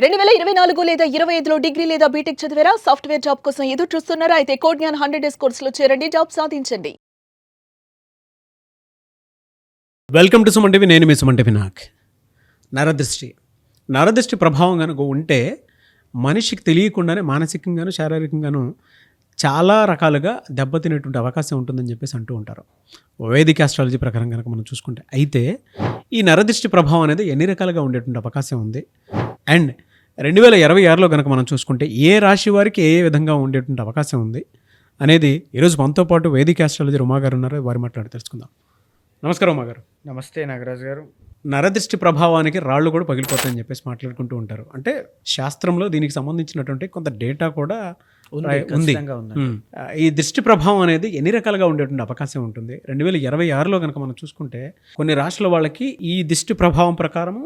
2024 లేదా 25లో డిగ్రీ లేదా బీటెక్ చదివారా? సాఫ్ట్‌వేర్ జాబ్ కోసం ఎదురు చూస్తున్నారా? అయితే కోడ్ జ్ఞాన్ 100 డేస్ కోర్సులో చేరండి. జాబ్ సాధించండి. Welcome to Suman TV. నేను మీ సుమన్ టీవీ. నరదృష్టి ప్రభావం కనుక ఉంటే మనిషికి తెలియకుండానే మానసికంగాను శారీరకంగాను చాలా రకాలుగా దెబ్బతినేటువంటి అవకాశం ఉంటుందని చెప్పేసి అంటూ ఉంటారు వైదిక ఆస్ట్రాలజీ ప్రకారం కనుక మనం చూసుకుంటే. అయితే ఈ నరదృష్టి ప్రభావం అనేది ఎన్ని రకాలుగా ఉండేటువంటి అవకాశం ఉంది, అండ్ 2026లో కనుక మనం చూసుకుంటే ఏ రాశి వారికి ఏ విధంగా ఉండేటువంటి అవకాశం ఉంది అనేది ఈరోజు మనతో పాటు వైదిక ఆస్ట్రాలజీ ఉమా గారు ఉన్నారు. వారి మాట్లాడి తెలుసుకుందాం. నమస్కారం ఉమా గారు. నమస్తే నాగరాజు గారు. నరదృష్టి ప్రభావానికి రాళ్ళు కూడా పగిలిపోతాయని చెప్పేసి మాట్లాడుకుంటూ ఉంటారు. అంటే శాస్త్రంలో దీనికి సంబంధించినటువంటి కొంత డేటా కూడా ఉంది. ఈ దృష్టి ప్రభావం అనేది ఎన్ని రకాలుగా ఉండేటువంటి అవకాశం ఉంటుంది? 2026లో కనుక మనం చూసుకుంటే కొన్ని రాష్ట్రాల వాళ్ళకి ఈ దృష్టి ప్రభావం ప్రకారం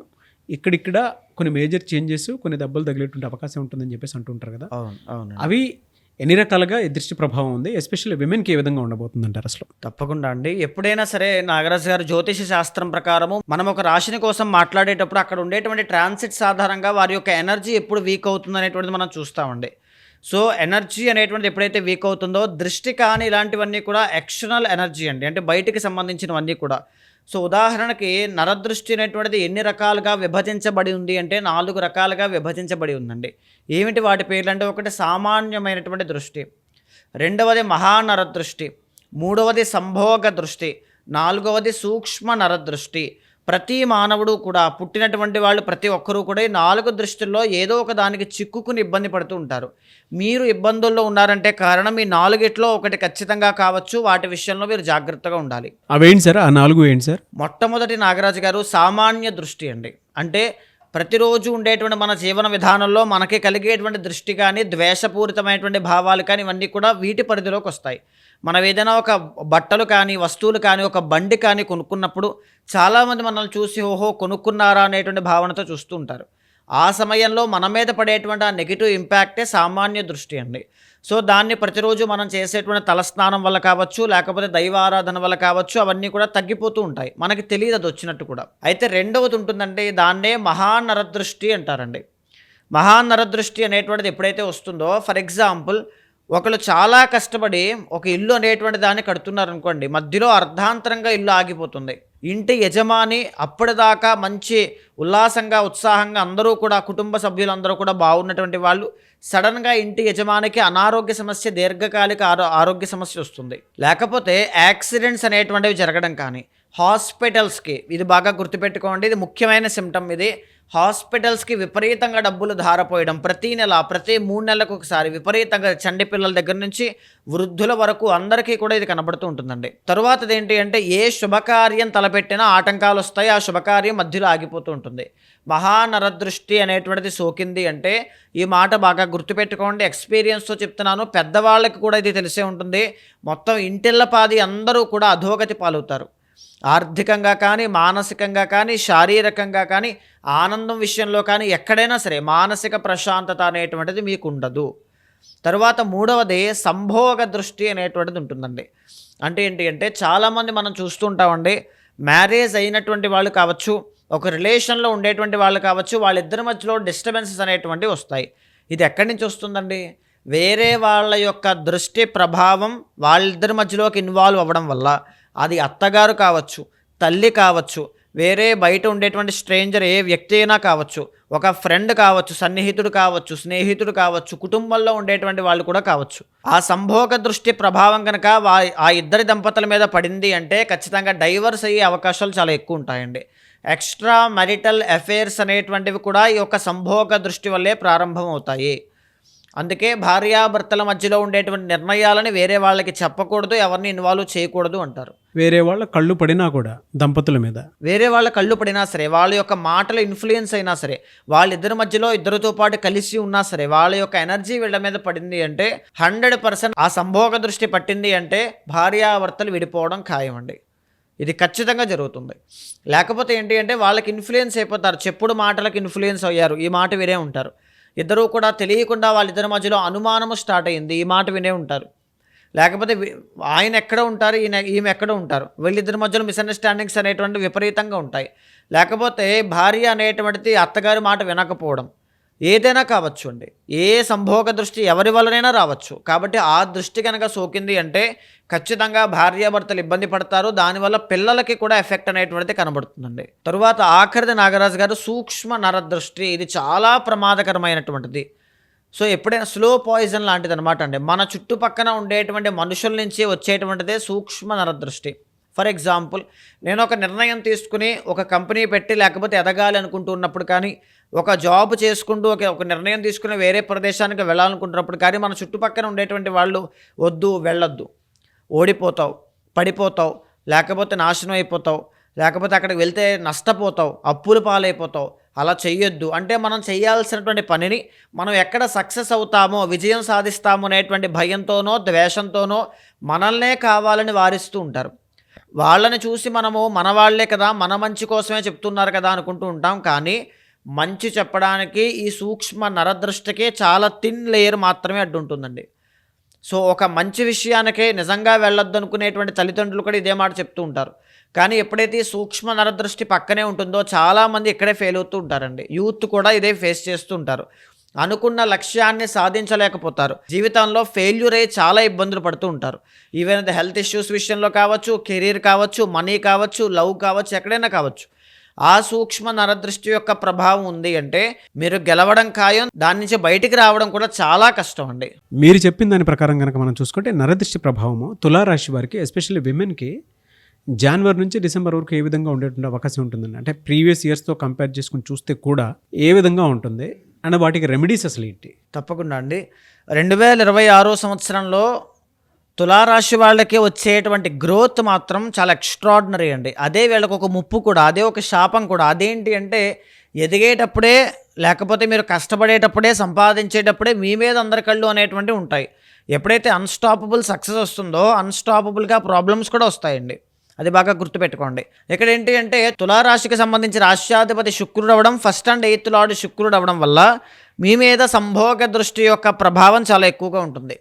ఇక్కడిక్కడ కొన్ని మేజర్ చేంజెస్, కొన్ని దెబ్బలు తగిలేటువంటి అవకాశం ఉంటుందని చెప్పేసి అంటుంటారు కదా. అవి ఎన్ని రకాలుగా ఈ దృష్టి ప్రభావం ఉంది, ఎస్పెషల్లీ విమెన్కి ఏ విధంగా ఉండబోతుంది అంటారు అసలు? తప్పకుండా అండి. ఎప్పుడైనా సరే నాగరాజు గారు, జ్యోతిష శాస్త్రం ప్రకారము మనం ఒక రాశిని కోసం మాట్లాడేటప్పుడు అక్కడ ఉండేటువంటి ట్రాన్సిట్స్ ఆధారంగా వారి యొక్క ఎనర్జీ ఎప్పుడు వీక్ అవుతుంది అనేటువంటిది మనం చూస్తామండి. సో ఎనర్జీ అనేటువంటిది ఎప్పుడైతే వీక్ అవుతుందో, దృష్టి కానీ ఇలాంటివన్నీ కూడా ఎక్స్టర్నల్ ఎనర్జీ అండి, అంటే బయటికి సంబంధించినవన్నీ కూడా. సో ఉదాహరణకి నరదృష్టి అనేటువంటిది ఎన్ని రకాలుగా విభజించబడి ఉంది అంటే 4 రకాలుగా విభజించబడి ఉందండి. ఏమిటి వాటి పేర్లు అంటే, ఒకటి సామాన్యమైనటువంటి దృష్టి, రెండవది మహానరదృష్టి, మూడవది సంభోగ దృష్టి, నాలుగవది సూక్ష్మ నరదృష్టి. ప్రతి మానవుడు కూడా, పుట్టినటువంటి వాళ్ళు ప్రతి ఒక్కరూ కూడా ఈ 4 దృష్టిల్లో ఏదో ఒక దానికి చిక్కుకుని ఇబ్బంది పడుతూ ఉంటారు. మీరు ఇబ్బందుల్లో ఉన్నారంటే కారణం ఈ 4గిట్లో ఒకటి ఖచ్చితంగా కావచ్చు. వాటి విషయంలో మీరు జాగ్రత్తగా ఉండాలి. అవేంటి సార్? ఆ 4 ఏంటి సార్? మొట్టమొదటి నాగరాజు గారు సామాన్య దృష్టి అండి. అంటే ప్రతిరోజు ఉండేటువంటి మన జీవన విధానంలో మనకి కలిగేటువంటి దృష్టి కానీ, ద్వేషపూరితమైనటువంటి భావాలు కానీ, ఇవన్నీ కూడా వీటి పరిధిలోకి వస్తాయి. మనం ఏదైనా ఒక బట్టలు కానీ, వస్తువులు కానీ, ఒక బండి కానీ కొనుక్కున్నప్పుడు చాలామంది మనల్ని చూసి ఓహో కొనుక్కున్నారా అనేటువంటి భావనతో చూస్తూ ఉంటారు. ఆ సమయంలో మన మీద పడేటువంటి ఆ నెగిటివ్ ఇంపాక్టే సామాన్య దృష్టి అండి. సో దాన్ని ప్రతిరోజు మనం చేసేటువంటి తలస్నానం వల్ల కావచ్చు, లేకపోతే దైవారాధన వల్ల కావచ్చు, అవన్నీ కూడా తగ్గిపోతూ ఉంటాయి. మనకి తెలియదు అది వచ్చినట్టు కూడా. అయితే రెండవది ఉంటుందంటే దాన్నే మహానరదృష్టి అంటారండి. మహానరదృష్టి అనేటువంటిది ఎప్పుడైతే వస్తుందో, ఫర్ ఎగ్జాంపుల్ ఒకళ్ళు చాలా కష్టపడి ఒక ఇల్లు అనేటువంటి దాన్ని కడుతున్నారనుకోండి, మధ్యలో అర్ధాంతరంగా ఇల్లు ఆగిపోతుంది. ఇంటి యజమాని అప్పటిదాకా మంచి ఉల్లాసంగా, ఉత్సాహంగా అందరూ కూడా, కుటుంబ సభ్యులందరూ కూడా బాగున్నటువంటి వాళ్ళు సడన్గా ఇంటి యజమానికి అనారోగ్య సమస్య, దీర్ఘకాలిక ఆరోగ్య సమస్య వస్తుంది. లేకపోతే యాక్సిడెంట్స్ అనేటువంటివి జరగడం కానీ, హాస్పిటల్స్కి, ఇది బాగా గుర్తుపెట్టుకోండి, ఇది ముఖ్యమైన సిమ్టమ్. ఇది హాస్పిటల్స్కి విపరీతంగా డబ్బులు ధారపోయడం, ప్రతి నెల, ప్రతి 3 నెలలకు ఒకసారి విపరీతంగా, చంటి పిల్లల దగ్గర నుంచి వృద్ధుల వరకు అందరికీ కూడా ఇది కనబడుతూ ఉంటుందండి. తరువాతది ఏంటి అంటే, ఏ శుభకార్యం తలపెట్టినా ఆటంకాలు వస్తాయి, ఆ శుభకార్యం మధ్యలో ఆగిపోతూ ఉంటుంది. మహానరదృష్టి అనేటువంటిది సోకింది అంటే, ఈ మాట బాగా గుర్తుపెట్టుకోండి, ఎక్స్పీరియన్స్తో చెప్తున్నాను, పెద్దవాళ్ళకి కూడా ఇది తెలిసే ఉంటుంది. మొత్తం ఇంటిళ్ళపాది అందరూ కూడా అధోగతి పాలవుతారు. ఆర్థికంగా కానీ, మానసికంగా కానీ, శారీరకంగా కానీ, ఆనందం విషయంలో కానీ, ఎక్కడైనా సరే మానసిక ప్రశాంతత అనేటువంటిది మీకు ఉండదు. తర్వాత మూడవది సంభోగ దృష్టి అనేటువంటిది ఉంటుందండి. అంటే ఏంటి అంటే, చాలామంది మనం చూస్తుంటామండి, మ్యారేజ్ అయినటువంటి వాళ్ళు కావచ్చు, ఒక రిలేషన్లో ఉండేటువంటి వాళ్ళు కావచ్చు, వాళ్ళిద్దరి మధ్యలో డిస్టర్బెన్సెస్ అనేటువంటివి వస్తాయి. ఇది ఎక్కడి నుంచి వస్తుందండి? వేరే వాళ్ళ యొక్క దృష్టి ప్రభావం వాళ్ళిద్దరి మధ్యలోకి ఇన్వాల్వ్ అవ్వడం వల్ల, అది అత్తగారు కావచ్చు, తల్లి కావచ్చు, వేరే బయట ఉండేటువంటి స్ట్రేంజర్ ఏ వ్యక్తి అయినా కావచ్చు, ఒక ఫ్రెండ్ కావచ్చు, సన్నిహితుడు కావచ్చు, స్నేహితుడు కావచ్చు, కుటుంబంలో ఉండేటువంటి వాళ్ళు కూడా కావచ్చు. ఆ సంభోగ దృష్టి ప్రభావం కనుక ఆ ఇద్దరి దంపతుల మీద పడింది అంటే ఖచ్చితంగా డైవర్స్ అయ్యే అవకాశాలు చాలా ఎక్కువ ఉంటాయండి. ఎక్స్ట్రా మ్యారిటల్ అఫైర్స్ అనేటువంటివి కూడా ఈ యొక్క సంభోగ దృష్టి వల్లే ప్రారంభం అవుతాయి. అందుకే భార్యాభర్తల మధ్యలో ఉండేటువంటి నిర్ణయాలని వేరే వాళ్ళకి చెప్పకూడదు, ఎవరిని ఇన్వాల్వ్ చేయకూడదు అంటారు. వేరే వాళ్ళ కళ్ళు పడినా కూడా దంపతుల మీద, వేరే వాళ్ళ కళ్ళు పడినా సరే, వాళ్ళ యొక్క మాటల ఇన్ఫ్లుయెన్స్ అయినా సరే, వాళ్ళిద్దరి మధ్యలో ఇద్దరితో పాటు కలిసి ఉన్నా సరే, వాళ్ళ యొక్క ఎనర్జీ వీళ్ళ మీద పడింది అంటే 100% ఆ సంభోగ దృష్టి పట్టింది అంటే భార్యాభర్తలు విడిపోవడం ఖాయం అండి. ఇది ఖచ్చితంగా జరుగుతుంది. లేకపోతే ఏంటి అంటే, వాళ్ళకి ఇన్ఫ్లుయెన్స్ అయిపోతారు, చెప్పుడు మాటలకు ఇన్ఫ్లుయెన్స్ అయ్యారు, ఈ మాట వినే ఉంటారు. ఇద్దరూ కూడా తెలియకుండా వాళ్ళిద్దరి మధ్యలో అనుమానము స్టార్ట్ అయ్యింది, ఈ మాట వినే ఉంటారు. లేకపోతే ఆయన ఎక్కడ ఉంటారు, ఈమె ఎక్కడ ఉంటారు, వీళ్ళిద్దరి మధ్యలో మిస్అండర్స్టాండింగ్స్ అనేటువంటి విపరీతంగా ఉంటాయి. లేకపోతే భార్య అనేటువంటిది అత్తగారి మాట వినకపోవడం, ఏదైనా కావచ్చు అండి. ఏ సంభోగ దృష్టి ఎవరి వల్లనైనా రావచ్చు. కాబట్టి ఆ దృష్టి కనుక సోకింది అంటే ఖచ్చితంగా భార్యాభర్తలు ఇబ్బంది పడతారు. దానివల్ల పిల్లలకి కూడా ఎఫెక్ట్ అనేటువంటిది కనబడుతుందండి. తరువాత ఆఖరిది నాగరాజు గారు సూక్ష్మ నరదృష్టి. ఇది చాలా ప్రమాదకరమైనటువంటిది. సో ఎప్పుడైనా స్లో పాయిజన్ లాంటిది అనమాట అండి. మన చుట్టుపక్కన ఉండేటువంటి మనుషుల నుంచి వచ్చేటువంటిదే సూక్ష్మ నరదృష్టి. ఫర్ ఎగ్జాంపుల్, నేను ఒక నిర్ణయం తీసుకుని ఒక కంపెనీ పెట్టి లేకపోతే ఎదగాలి అనుకుంటూ ఉన్నప్పుడు కానీ, ఒక జాబ్ చేసుకుంటూ ఒక నిర్ణయం తీసుకుని వేరే ప్రదేశానికి వెళ్ళాలనుకుంటున్నప్పుడు కానీ, మన చుట్టుపక్కల ఉండేటువంటి వాళ్ళు వద్దు, వెళ్ళొద్దు, ఓడిపోతావు, పడిపోతావు, లేకపోతే నాశనం అయిపోతావు, లేకపోతే అక్కడికి వెళ్తే నష్టపోతావు, అప్పుల పాలైపోతావు, అలా చెయ్యొద్దు అంటే మనం చేయాల్సినటువంటి పనిని మనం ఎక్కడ సక్సెస్ అవుతామో, విజయం సాధిస్తామో అనేటువంటి భయంతోనో ద్వేషంతోనో మనల్నే కావాలని వారిస్తూ ఉంటారు. వాళ్ళని చూసి మనము మన వాళ్ళే కదా, మన మంచి కోసమే చెప్తున్నారు కదా అనుకుంటూ ఉంటాం. కానీ మంచి చెప్పడానికి ఈ సూక్ష్మ నరదృష్టికే చాలా థిన్ లేయర్ మాత్రమే అడ్డు ఉంటుందండి. సో ఒక మంచి విషయానికే నిజంగా వెళ్ళొద్దు అనుకునేటువంటి తల్లిదండ్రులు కూడా ఇదే మాట చెప్తూ ఉంటారు. కానీ ఎప్పుడైతే ఈ సూక్ష్మ నరదృష్టి పక్కనే ఉంటుందో చాలామంది ఇక్కడే ఫెయిల్ అవుతూ ఉంటారండి. యూత్ కూడా ఇదే ఫేస్ చేస్తూ ఉంటారు. అనుకున్న లక్ష్యాన్ని సాధించలేకపోతారు. జీవితంలో ఫెయిల్యూర్ అయ్యి చాలా ఇబ్బందులు పడుతూ ఉంటారు. ఈవెన్ అది హెల్త్ ఇష్యూస్ విషయంలో కావచ్చు, కెరీర్ కావచ్చు, మనీ కావచ్చు, లవ్ కావచ్చు, ఎక్కడైనా కావచ్చు. ఆ సూక్ష్మ నరదృష్టి యొక్క ప్రభావం ఉంది అంటే మీరు గెలవడం ఖాయం, దాని నుంచి బయటికి రావడం కూడా చాలా కష్టం అండి. మీరు చెప్పిన దాని ప్రకారం కనుక మనం చూసుకుంటే నరదృష్టి ప్రభావము తులారాశి వారికి, ఎస్పెషల్లీ విమెన్కి జనవరి నుంచి డిసెంబర్ వరకు ఏ విధంగా ఉండేటువంటి అవకాశం ఉంటుందండి? అంటే ప్రీవియస్ ఇయర్స్తో కంపేర్ చేసుకుని చూస్తే కూడా ఏ విధంగా ఉంటుంది అండ్ వాటికి రెమెడీస్ అసలు ఏంటి? తప్పకుండా అండి. 2026 సంవత్సరంలో తులారాశి వాళ్ళకి వచ్చేటువంటి గ్రోత్ మాత్రం చాలా ఎక్స్ట్రాడినరీ అండి. అదే వీళ్ళకి ఒక ముప్పు కూడా, అదే ఒక శాపం కూడా. అదేంటి అంటే ఎదిగేటప్పుడే లేకపోతే మీరు కష్టపడేటప్పుడే సంపాదించేటప్పుడే మీ మీద అందరి కళ్ళు అనేటువంటివి ఉంటాయి. ఎప్పుడైతే అన్స్టాపబుల్ సక్సెస్ వస్తుందో అన్స్టాపబుల్గా ప్రాబ్లమ్స్ కూడా వస్తాయండి. అది బాగా గుర్తుపెట్టుకోండి. ఇక్కడ ఏంటి అంటే తులారాశికి సంబంధించి రాష్ట్రాధిపతి శుక్రుడు అవ్వడం, ఫస్ట్ అండ్ 8th లార్డ్ శుక్రుడు అవ్వడం వల్ల మీ మీద సంభోగ దృష్టి యొక్క ప్రభావం చాలా ఎక్కువగా ఉంటుంది.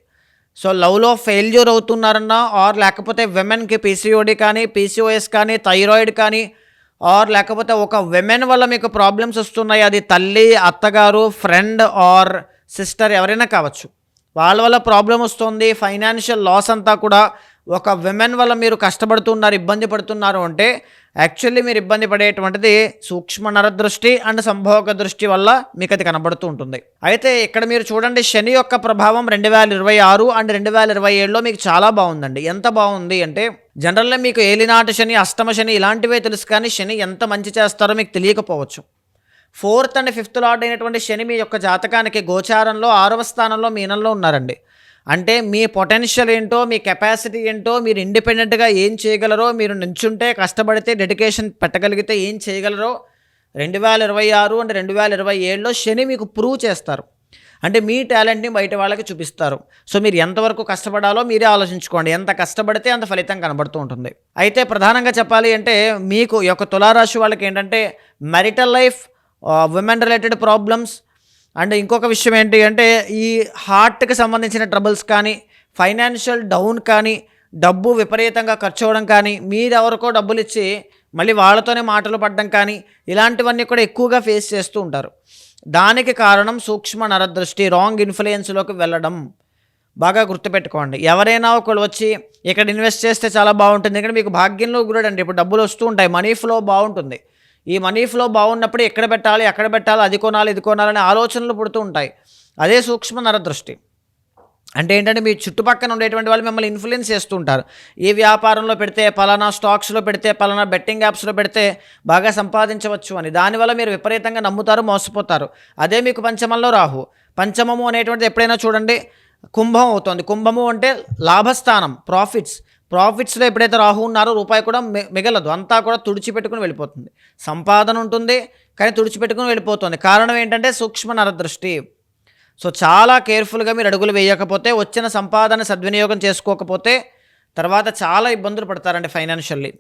సో లవ్లో ఫెయిల్యూర్ అవుతున్నారన్నా, ఆర్ లేకపోతే విమెన్కి పీసీఓడి కానీ, పీసీఓఎస్ కానీ, థైరాయిడ్ కానీ, ఆర్ లేకపోతే ఒక విమెన్ వల్ల మీకు ప్రాబ్లమ్స్ వస్తున్నాయి, అది తల్లి, అత్తగారు, ఫ్రెండ్ ఆర్ సిస్టర్ ఎవరైనా కావచ్చు, వాళ్ళ వల్ల ప్రాబ్లం వస్తుంది. ఫైనాన్షియల్ లాస్ అంతా కూడా ఒక విమెన్ వల్ల మీరు కష్టపడుతున్నారు, ఇబ్బంది పడుతున్నారు అంటే యాక్చువల్లీ మీరు ఇబ్బంది పడేటువంటిది సూక్ష్మ నరదృష్టి అండ్ సంభోగ దృష్టి వల్ల మీకు అది కనబడుతూ ఉంటుంది. అయితే ఇక్కడ మీరు చూడండి, శని యొక్క ప్రభావం 2026 అండ్ 2027లో మీకు చాలా బాగుందండి. ఎంత బాగుంది అంటే జనరల్గా మీకు ఏలినాటి శని, అష్టమ శని ఇలాంటివే తెలుసు, కానీ శని ఎంత మంచి చేస్తారో మీకు తెలియకపోవచ్చు. 4th అండ్ 5th లార్డ్ అయినటువంటి శని మీ యొక్క జాతకానికి గోచారంలో 6వ స్థానంలో మీనంలో ఉన్నారండి. అంటే మీ పొటెన్షియల్ ఏంటో, మీ కెపాసిటీ ఏంటో, మీరు ఇండిపెండెంట్గా ఏం చేయగలరో, మీరు నించుంటే కష్టపడితే డెడికేషన్ పెట్టగలిగితే ఏం చేయగలరో 2026 అండ్ 2027లో శని మీకు ప్రూవ్ చేస్తారు. అంటే మీ టాలెంట్ని బయట వాళ్ళకి చూపిస్తారు. సో మీరు ఎంతవరకు కష్టపడాలో మీరే ఆలోచించుకోండి. ఎంత కష్టపడితే అంత ఫలితం కనబడుతూ ఉంటుంది. అయితే ప్రధానంగా చెప్పాలి అంటే మీకు ఈ యొక్క తులారాశి వాళ్ళకి ఏంటంటే marital life, women related problems and ఇంకొక విషయం ఏంటి అంటే ఈ హార్ట్కి సంబంధించిన ట్రబుల్స్ కానీ, ఫైనాన్షియల్ డౌన్ కానీ, డబ్బు విపరీతంగా ఖర్చు అవ్వడం కానీ, మీరెవరికో డబ్బులు ఇచ్చి మళ్ళీ వాళ్ళతోనే మాటలు పడడం కానీ, ఇలాంటివన్నీ కూడా ఎక్కువగా ఫేస్ చేస్తూ ఉంటారు. దానికి కారణం సూక్ష్మ నరదృష్టి, రాంగ్ ఇన్ఫ్లుయెన్స్లోకి వెళ్ళడం. బాగా గుర్తుపెట్టుకోండి. ఎవరైనా ఒకళ్ళు వచ్చి ఇక్కడ ఇన్వెస్ట్ చేస్తే చాలా బాగుంటుంది, ఇక్కడ మీకు భాగ్యంలో గురడండి. ఇప్పుడు డబ్బులు వస్తూ ఉంటాయి, మనీ ఫ్లో బాగుంటుంది. ఈ మనీ ఫ్లో బాగున్నప్పుడు ఎక్కడ పెట్టాలి, ఎక్కడ పెట్టాలి, అది కొనాలి, ఇది కొనాలనే ఆలోచనలు పుడుతూ ఉంటాయి. అదే సూక్ష్మ నరదృష్టి. అంటే ఏంటంటే మీ చుట్టుపక్కల ఉండేటువంటి వాళ్ళు మిమ్మల్ని ఇన్ఫ్లుయెన్స్ చేస్తూ ఉంటారు. ఈ వ్యాపారంలో పెడితే, పలానా స్టాక్స్లో పెడితే, పలానా బెట్టింగ్ యాప్స్లో పెడితే బాగా సంపాదించవచ్చు అని. దానివల్ల మీరు విపరీతంగా నమ్ముతారు, మోసపోతారు. అదే మీకు పంచమంలో రాహు. పంచమము అనేటువంటిది ఎప్పుడైనా చూడండి కుంభం అవుతుంది. కుంభము అంటే లాభస్థానం, ప్రాఫిట్స్లో ఎప్పుడైతే రాహు ఉన్నారో రూపాయి కూడా మిగలదు, అంతా కూడా తుడిచిపెట్టుకుని వెళ్ళిపోతుంది. సంపాదన ఉంటుంది కానీ తుడిచిపెట్టుకుని వెళ్ళిపోతుంది. కారణం ఏంటంటే సూక్ష్మ నరదృష్టి. సో చాలా కేర్ఫుల్గా మీరు అడుగులు వేయకపోతే, వచ్చిన సంపాదన సద్వినియోగం చేసుకోకపోతే తర్వాత చాలా ఇబ్బందులు పడతారండి ఫైనాన్షియల్లీ.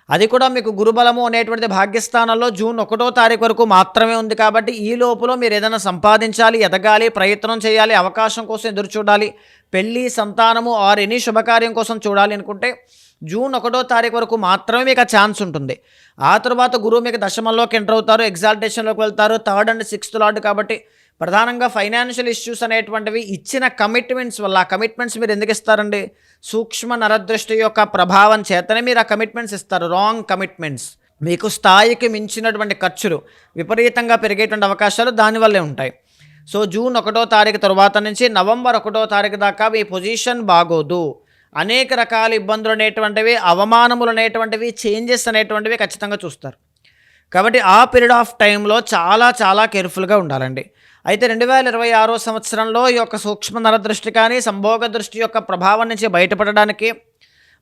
అది కూడా మీకు గురుబలము అనేటువంటిది భాగ్యస్థానంలో జూన్ 1వ తారీఖు వరకు మాత్రమే ఉంది. కాబట్టి ఈ లోపల మీరు ఏదైనా సంపాదించాలి, ఎదగాలి, ప్రయత్నం చేయాలి, అవకాశం కోసం ఎదురు చూడాలి, పెళ్ళి, సంతానము ఆర్ ఎనీ శుభకార్యం కోసం చూడాలి అనుకుంటే జూన్ 1వ తారీఖు వరకు మాత్రమే మీకు ఆ ఛాన్స్ ఉంటుంది. ఆ తర్వాత గురువు మీకు దశమంలోకి ఎంటర్ అవుతారు, ఎగ్జాల్టేషన్లోకి వెళ్తారు. 3rd అండ్ 6th లార్డ్ కాబట్టి ప్రధానంగా ఫైనాన్షియల్ ఇష్యూస్ అనేటువంటివి ఇచ్చిన కమిట్మెంట్స్ వల్ల, ఆ కమిట్మెంట్స్ మీరు ఎందుకు ఇస్తారండి? సూక్ష్మ నరదృష్టి యొక్క ప్రభావం చేతనే మీరు ఆ కమిట్మెంట్స్ ఇస్తారు. రాంగ్ కమిట్మెంట్స్, మీకు స్థాయికి మించినటువంటి ఖర్చులు విపరీతంగా పెరిగేటువంటి అవకాశాలు దానివల్లే ఉంటాయి. సో జూన్ 1వ తారీఖు తర్వాత నుంచి నవంబర్ 1వ తారీఖు దాకా మీ పొజిషన్ బాగోదు. అనేక రకాల ఇబ్బందులు అనేటువంటివి, అవమానములు అనేటువంటివి, చేంజెస్ అనేటువంటివి ఖచ్చితంగా చూస్తారు. కాబట్టి ఆ పీరియడ్ ఆఫ్ టైంలో చాలా కేర్ఫుల్గా ఉండాలండి. అయితే 2026 సంవత్సరంలో ఈ యొక్క సూక్ష్మ నరదృష్టి కానీ సంభోగ దృష్టి యొక్క ప్రభావం నుంచి బయటపడడానికి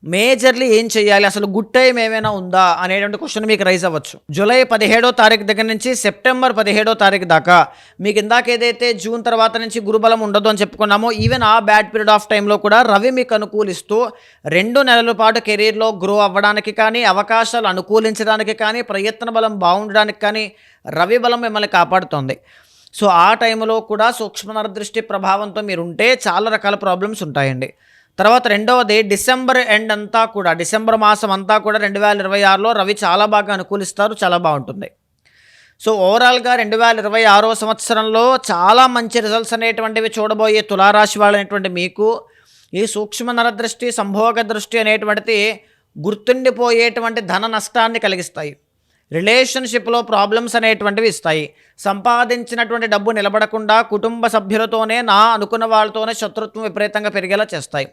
మేజర్లీ ఏం చేయాలి, అసలు గుడ్ టైం ఏమైనా ఉందా అనేటువంటి క్వశ్చన్ మీకు రైజ్ అవ్వచ్చు. జూలై 17వ తారీఖు దగ్గర నుంచి సెప్టెంబర్ 17వ తారీఖు దాకా మీకు ఇందాక ఏదైతే జూన్ తర్వాత నుంచి గురుబలం ఉండదు అని చెప్పుకున్నామో, ఈవెన్ ఆ బ్యాడ్ పీరియడ్ ఆఫ్ టైంలో కూడా రవి మీకు అనుకూలిస్తూ 2 నెలల పాటు కెరీర్లో గ్రో అవ్వడానికి కానీ, అవకాశాలు అనుకూలించడానికి కానీ, ప్రయత్న బలం బాగుండడానికి కానీ రవి బలం మిమ్మల్ని కాపాడుతోంది. సో ఆ టైంలో కూడా సూక్ష్మ నరదృష్టి ప్రభావంతో మీరు ఉంటే చాలా రకాల ప్రాబ్లమ్స్ ఉంటాయండి. తర్వాత రెండవది డిసెంబర్ ఎండ్ అంతా కూడా, డిసెంబర్ మాసం అంతా కూడా 2026లో రవి చాలా బాగా అనుకూలిస్తారు, చాలా బాగుంటుంది. సో ఓవరాల్గా 2026 సంవత్సరంలో చాలా మంచి రిజల్ట్స్ అనేటువంటివి చూడబోయే తులారాశి వాళ్ళనేటువంటి మీకు ఈ సూక్ష్మ నరదృష్టి సంభోగ దృష్టి అనేటువంటిది గుర్తుండిపోయేటువంటి ధన నష్టాన్ని కలిగిస్తాయి. రిలేషన్షిప్లో ప్రాబ్లమ్స్ అనేటువంటివి ఇస్తాయి. సంపాదించినటువంటి డబ్బు నిలబడకుండా కుటుంబ సభ్యులతోనే, నా అనుకున్న వాళ్ళతోనే శత్రుత్వం విపరీతంగా పెరిగేలా చేస్తాయి.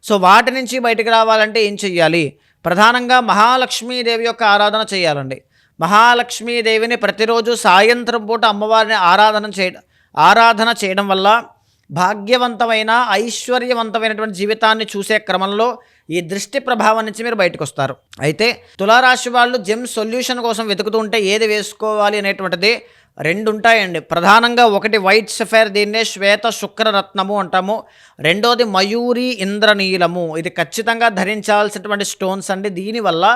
సో వాటి నుంచి బయటకు రావాలంటే ఏం చెయ్యాలి? ప్రధానంగా మహాలక్ష్మీదేవి యొక్క ఆరాధన చేయాలండి. మహాలక్ష్మీదేవిని ప్రతిరోజు సాయంత్రం పూట అమ్మవారిని ఆరాధన చేయడం వల్ల భాగ్యవంతమైన ఐశ్వర్యవంతమైనటువంటి జీవితాన్ని చూసే క్రమంలో ఈ దృష్టి ప్రభావం నుంచి మీరు బయటకు వస్తారు. అయితే తులారాశి వాళ్ళు జెమ్ సొల్యూషన్ కోసం వెతుకుతూ ఉంటే ఏది వేసుకోవాలి అనేటువంటిది 2 ఉంటాయండి. ప్రధానంగా ఒకటి వైట్ సఫైర్, దీన్నే శ్వేత శుక్రరత్నము అంటాము. రెండోది మయూరి ఇంద్రనీలము. ఇది ఖచ్చితంగా ధరించాల్సినటువంటి స్టోన్స్ అండి. దీనివల్ల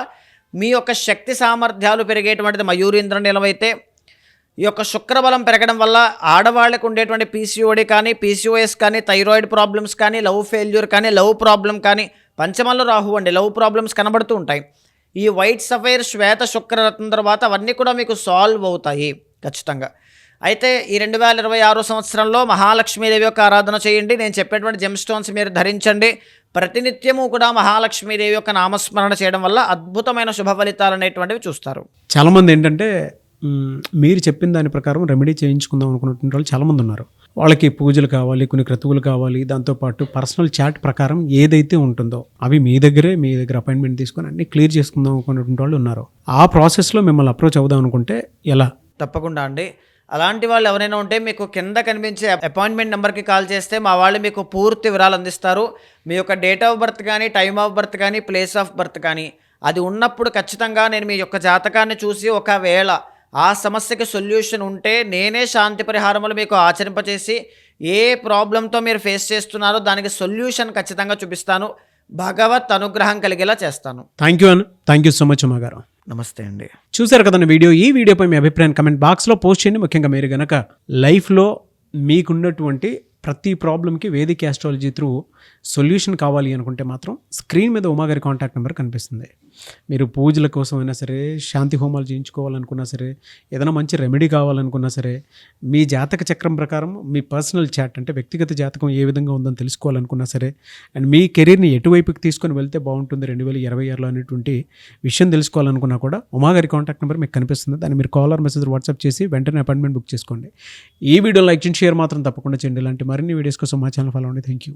మీ యొక్క శక్తి సామర్థ్యాలు పెరిగేటువంటిది మయూరి ఇంద్రనీలం అయితే, ఈ యొక్క శుక్రబలం పెరగడం వల్ల ఆడవాళ్ళకు ఉండేటువంటి పీసీఓడి కానీ, పీసీఓఎస్ కానీ, థైరాయిడ్ ప్రాబ్లమ్స్ కానీ, లవ్ ఫెయిల్యూర్ కానీ, లవ్ ప్రాబ్లం కానీ, పంచమంలో రాహు అండి, లవ్ ప్రాబ్లమ్స్ కనబడుతూ ఉంటాయి. ఈ వైట్ సఫైర్ శ్వేత శుక్రరత్నం తర్వాత అవన్నీ కూడా మీకు సాల్వ్ అవుతాయి ఖచ్చితంగా. అయితే ఈ 2026 సంవత్సరంలో మహాలక్ష్మీదేవి యొక్క ఆరాధన చేయండి. నేను చెప్పేటువంటి జెమ్ స్టోన్స్ మీరు ధరించండి. ప్రతినిత్యము కూడా మహాలక్ష్మీదేవి యొక్క నామస్మరణ చేయడం వల్ల అద్భుతమైన శుభ ఫలితాలు అనేటువంటివి చూస్తారు. చాలామంది ఏంటంటే మీరు చెప్పిన దాని ప్రకారం రెమెడీ చేయించుకుందాం అనుకున్నటువంటి వాళ్ళు చాలామంది ఉన్నారు. వాళ్ళకి పూజలు కావాలి, కొన్ని క్రతువులు కావాలి, దాంతోపాటు పర్సనల్ చాట్ ప్రకారం ఏదైతే ఉంటుందో అవి మీ దగ్గర అపాయింట్మెంట్ తీసుకొని అన్ని క్లియర్ చేసుకుందాం అనుకున్నటువంటి వాళ్ళు ఉన్నారు. ఆ ప్రాసెస్లో మిమ్మల్ని అప్రోచ్ అవుదాం అనుకుంటే ఎలా? తప్పకుండా అండి. అలాంటి వాళ్ళు ఎవరైనా ఉంటే మీకు కింద కనిపించే అపాయింట్మెంట్ నెంబర్కి కాల్ చేస్తే మా వాళ్ళు మీకు పూర్తి వివరాలు అందిస్తారు. మీ యొక్క డేట్ ఆఫ్ బర్త్ కానీ, టైమ్ ఆఫ్ బర్త్ కానీ, ప్లేస్ ఆఫ్ బర్త్ కానీ అది ఉన్నప్పుడు ఖచ్చితంగా నేను మీ యొక్క జాతకాన్ని చూసి ఒకవేళ ఆ సమస్యకి సొల్యూషన్ ఉంటే నేనే శాంతి పరిహారములు మీకు ఆచరింపచేసి ఏ ప్రాబ్లంతో మీరు ఫేస్ చేస్తున్నారో దానికి సొల్యూషన్ ఖచ్చితంగా చూపిస్తాను. భగవత్ అనుగ్రహం కలిగేలా చేస్తాను. Thank you so much Uma గారు. నమస్తే అండి. చూసారు కదండి వీడియో. ఈ వీడియోపై మీ అభిప్రాయం కమెంట్ బాక్స్లో పోస్ట్ చేయండి. ముఖ్యంగా మీరు కనుక లైఫ్లో మీకున్నటువంటి ప్రతి ప్రాబ్లంకి వేదిక ఆస్ట్రాలజీ త్రూ సొల్యూషన్ కావాలి అనుకుంటే మాత్రం స్క్రీన్ మీద ఉమా గారి కాంటాక్ట్ నెంబర్ కనిపిస్తుంది. మీరు పూజల కోసం అయినా సరే, శాంతి హోమాలు చేయించుకోవాలనుకున్నా సరే, ఏదైనా మంచి రెమెడీ కావాలనుకున్నా సరే, మీ జాతక చక్రం ప్రకారం మీ పర్సనల్ చాట్ అంటే వ్యక్తిగత జాతకం ఏ విధంగా ఉందని తెలుసుకోవాలనుకున్నా సరే, అండ్ మీ కెరీర్ని ఎటువైపుకి తీసుకొని వెళ్తే బాగుంటుంది 2026లో అనేటువంటి విషయం తెలుసుకోవాలనుకున్నా కూడా ఉమా గారి కాంటాక్ట్ నెంబర్ మీకు కనిపిస్తుంది. దాన్ని మీరు కాల్ ఆర్ మెసేజ్ వాట్సాప్ చేసి వెంటనే అపాయింట్మెంట్ బుక్ చేసుకోండి. ఈ వీడియో లైక్ చేయండి, షేర్ మాత్రం తప్పకుండా చేయండి. ఇలాంటి మరిన్ని వీడియోస్ కోసం మా ఛానల్ ఫాలో అవ్వండి. Thank you.